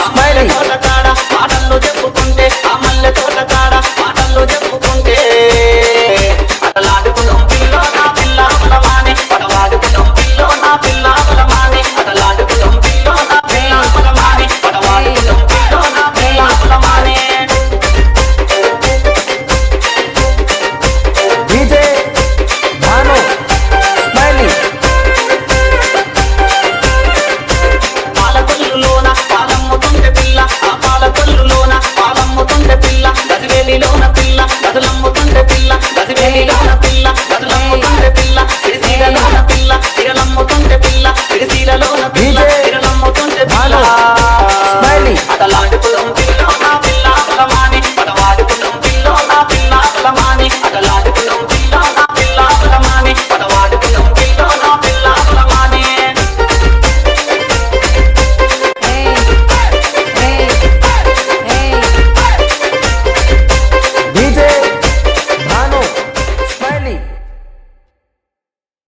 ఆ మల్లె తోట కాడ మాటల్లో చెప్పుకుంటే ఆ మల్లె తోట కాడ మాటల్లో చెప్పుకుంటే అటలాడుకున్నాం పిల్లో నా పిల్ల బలమాని పడవాడుకున్నాం పిల్లో నా పిల్ల బలమాని అటలాడుకున్నాం పిల్లో నా పిల్ల బలమాని పడవాడుకున్నాం పిల్లో నా పిల్ల బలమాని డీజే భాను స్మైలీ పాలకొల్లులోన పాలమ్ముతుంటే పిల్ల ఆ పాలకొల్లులోన పాలమ్ముతుంటే పిల్ల గజవేలిలోన పిల్ల గజలమ్ముతుంటే పిల్ల గజవేలిలోన పిల్ల గజలమ్ముతుంటే పిల్ల సిరిసీలలోన పిల్ల సిరలమ్ముతుంటే పిల్ల సిరిసీలలోన పిల్ల సిరలమ్ముతుంటే పిల్ల స్మైలీ అటలాంటి